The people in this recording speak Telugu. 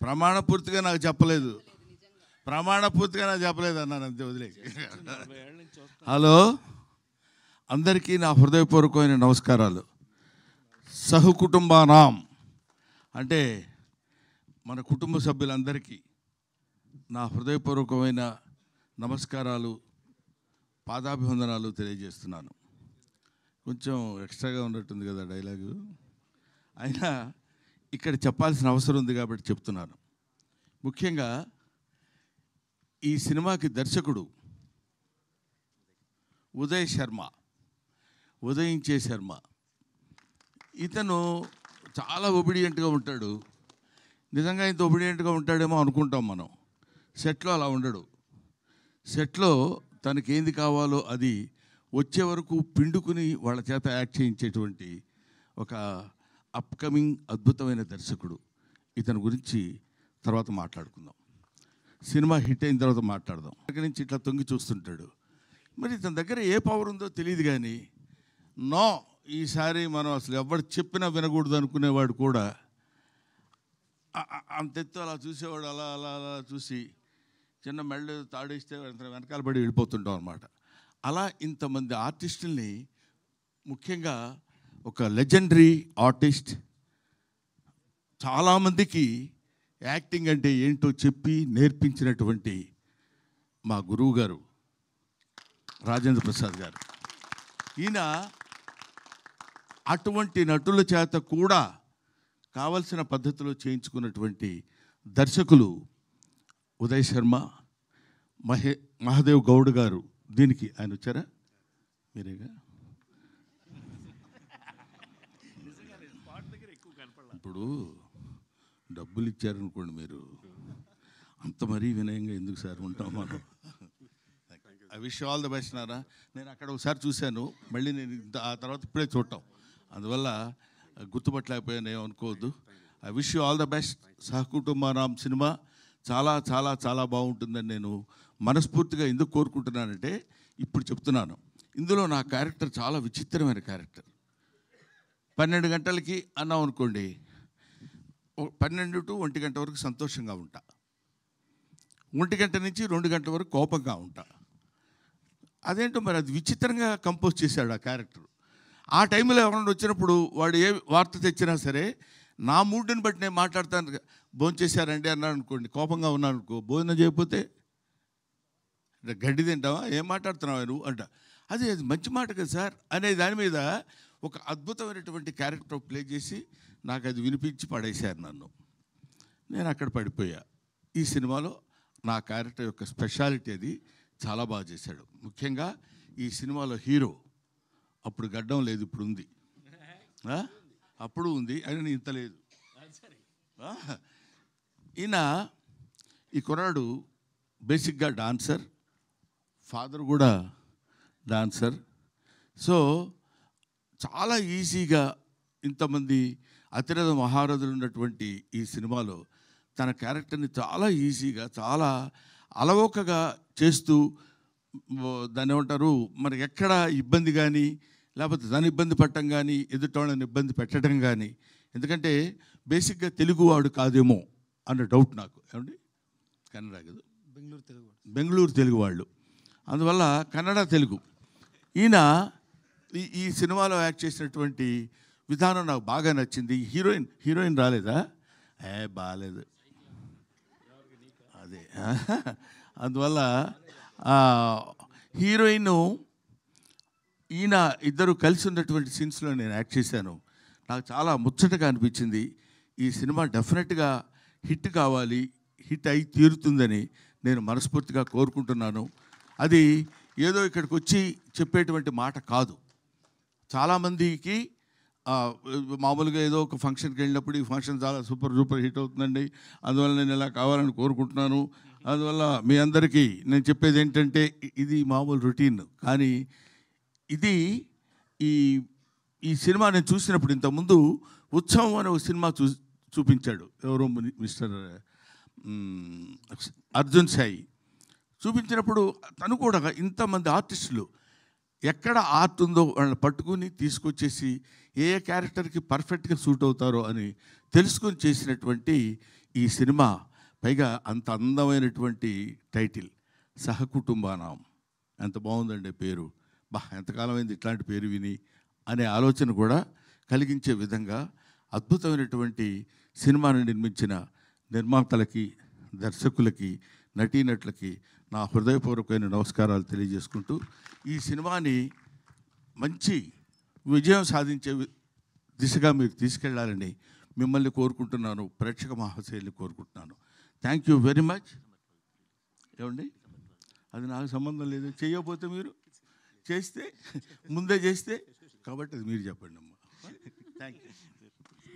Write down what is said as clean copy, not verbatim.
ప్రమాణపూర్తిగా నాకు చెప్పలేదు, ప్రమాణపూర్తిగా నాకు చెప్పలేదు అన్నాను, అంతే వదిలే. హలో, అందరికీ నా హృదయపూర్వకమైన నమస్కారాలు. సహకుటుంబానాం అంటే మన కుటుంబ సభ్యులందరికీ నా హృదయపూర్వకమైన నమస్కారాలు, పాదాభివందనాలు తెలియజేస్తున్నాను. కొంచెం ఎక్స్ట్రాగా ఉన్నట్టుంది కదా డైలాగు, అయినా ఇక్కడ చెప్పాల్సిన అవసరం ఉంది కాబట్టి చెప్తున్నాను. ముఖ్యంగా ఈ సినిమాకి దర్శకుడు ఉదయించే శర్మ. ఇతను చాలా ఒబిడియంట్గా ఉంటాడు. నిజంగా ఇంత ఒబిడియంట్గా ఉంటాడేమో అనుకుంటాం మనం. సెట్లో అలా ఉండడు. సెట్లో తనకేంది కావాలో అది వచ్చే వరకు పిండుకుని వాళ్ళ చేత యాక్ట్ చేయించేటువంటి ఒక అప్కమింగ్ అద్భుతమైన దర్శకుడు. ఇతని గురించి తర్వాత మాట్లాడుకుందాం. సినిమా హిట్ అయిన తర్వాత మాట్లాడదాం. అక్కడి నుంచి ఇట్లా తొంగి చూస్తుంటాడు. మరి ఇతని దగ్గర ఏ పవర్ ఉందో తెలియదు కానీ నో, ఈసారి మనం అసలు ఎవరు చెప్పినా వినకూడదు అనుకునేవాడు కూడా అంతెత్తు అలా చూసేవాడు. అలా అలా అలా చూసి చిన్న మెళ్ళు తాడేస్తే వెనకాల పడి వెళ్ళిపోతుంటాం అనమాట. అలా ఇంతమంది ఆర్టిస్టుల్ని, ముఖ్యంగా ఒక లెజెండరీ ఆర్టిస్ట్, చాలామందికి యాక్టింగ్ అంటే ఏంటో చెప్పి నేర్పించినటువంటి మా గురువు గారు రాజేంద్ర ప్రసాద్ గారు. ఈయన అటువంటి నటుల చేత కూడా కావలసిన పద్ధతిలో చేయించుకున్నటువంటి దర్శకులు ఉదయ్ శర్మ, మహాదేవ్ గౌడ్ గారు. దీనికి ఆయన వచ్చారా? మీరేగా. ఇప్పుడు డబ్బులు ఇచ్చారనుకోండి, మీరు అంత మరీ వినయంగా ఎందుకు సార్ ఉంటాం మనం. I wish all the best Nara. నేను అక్కడ ఒకసారి చూశాను, మళ్ళీ నేను ఆ తర్వాత ఇప్పుడే చూడటం, అందువల్ల గుర్తుపట్టలేకపోయాను, ఏమనుకోవద్దు. I wish you all the best. సహకుటుంబానాం సినిమా చాలా చాలా చాలా బాగుంటుందని నేను మనస్ఫూర్తిగా ఎందుకు కోరుకుంటున్నానంటే, ఇప్పుడు చెప్తున్నాను, ఇందులో నా క్యారెక్టర్ చాలా విచిత్రమైన క్యారెక్టర్. 12 గంటలకి అన్నాం అనుకోండి, 12 to 1 గంట వరకు సంతోషంగా ఉంటా, 1 గంట నుంచి 2 గంటల వరకు కోపంగా ఉంటా. అదేంటో మరి అది విచిత్రంగా కంపోజ్ చేశాడు ఆ క్యారెక్టర్. ఆ టైంలో ఎవరైనా వచ్చినప్పుడు వాడు ఏ వార్త తెచ్చినా సరే నా మూడ్ని బట్టి నేను మాట్లాడతాను. భోజనం చేశారండి అన్నాడు అనుకోండి, కోపంగా ఉన్నాను అనుకో, భోజనం చేయకపోతే గడ్డి తింటావా, ఏం మాట్లాడుతున్నావా నువ్వు అంట. అది మంచి మాట కదా సార్ అనే దాని మీద ఒక అద్భుతమైనటువంటి క్యారెక్టర్ ప్లే చేసి నాకు అది వినిపించి పడేశారు నన్ను. నేను అక్కడ పడిపోయా. ఈ సినిమాలో నా క్యారెక్టర్ యొక్క స్పెషాలిటీ అది చాలా బాగా చేశాడు. ముఖ్యంగా ఈ సినిమాలో హీరో అప్పుడు గడ్డం లేదు, ఇప్పుడు ఉంది, అప్పుడు ఉంది, అయినా ఇంత లేదు. ఈయన ఈ కుర్రాడు బేసిక్గా డాన్సర్, ఫాదర్ కూడా డాన్సర్. సో చాలా ఈజీగా ఇంతమంది అతిరథ మహారథులు ఉన్నటువంటి ఈ సినిమాలో తన క్యారెక్టర్ని చాలా ఈజీగా, చాలా అలవోకగా చేస్తూ, దాన్ని ఏమంటారు, మరి ఎక్కడ ఇబ్బంది కానీ లేకపోతే దాన్ని ఇబ్బంది పడటం కానీ ఎదుటోళ్ళని ఇబ్బంది పెట్టడం కానీ, ఎందుకంటే బేసిక్గా తెలుగువాడు కాదేమో అన్న డౌట్ నాకు. ఏమండి, కన్నడ కదా, బెంగళూరు తెలుగు వాళ్ళు, అందువల్ల కన్నడ తెలుగు. ఈయన ఈ సినిమాలో యాక్ట్ చేసినటువంటి విధానం నాకు బాగా నచ్చింది. హీరోయిన్ రాలేదా? బాగాలేదు అదే. అందువల్ల హీరోయిన్ ఈయన ఇద్దరు కలిసి ఉన్నటువంటి సీన్స్లో నేను యాక్ట్ చేశాను. నాకు చాలా ముచ్చటగా అనిపించింది. ఈ సినిమా డెఫినెట్గా హిట్ కావాలి, హిట్ అయి తీరుతుందని నేను మనస్ఫూర్తిగా కోరుకుంటున్నాను. అది ఏదో ఇక్కడికి వచ్చి చెప్పేటువంటి మాట కాదు. చాలామందికి మామూలుగా ఏదో ఒక ఫంక్షన్కి వెళ్ళినప్పుడు ఈ ఫంక్షన్ చాలా సూపర్ హిట్ అవుతుందండి, అందువల్ల నేను ఇలా కావాలని కోరుకుంటున్నాను. అందువల్ల మీ అందరికీ నేను చెప్పేది ఏంటంటే, ఇది మామూలు రొటీన్. కానీ ఇది ఈ సినిమా నేను చూసినప్పుడు, ఇంతకుముందు ఉత్సవం అనే ఒక సినిమా చూపించాడు ఎవరో మిస్టర్ అర్జున్ సాయి. చూపించినప్పుడు తను కూడా ఇంతమంది ఆర్టిస్టులు ఎక్కడ ఆర్ట్ ఉందో వాళ్ళని పట్టుకుని తీసుకొచ్చేసి ఏ క్యారెక్టర్కి పర్ఫెక్ట్గా సూట్ అవుతారో అని తెలుసుకొని చేసినటువంటి ఈ సినిమా పైగా అంత అందమైనటువంటి టైటిల్ సహకుటుంబానాం, ఎంత బాగుందండి పేరు. ఎంతకాలం అయింది ఇట్లాంటి పేరు విని అనే ఆలోచన కూడా కలిగించే విధంగా అద్భుతమైనటువంటి సినిమాను నిర్మించిన నిర్మాతలకి, దర్శకులకి, నటీనటులకి నా హృదయపూర్వకమైన నమస్కారాలు తెలియజేసుకుంటూ ఈ సినిమాని మంచి విజయం సాధించే దిశగా మీరు తీసుకెళ్లాలని మిమ్మల్ని కోరుకుంటున్నాను, ప్రేక్షక మహాశయుల్ని కోరుకుంటున్నాను. Thank you very much. ఏమండి, అది నాకు సంబంధం లేదు. చేయకపోతే మీరు చేస్తే ముందే చేస్తే, కాబట్టి అది మీరు చెప్పండి అమ్మా. Thank you.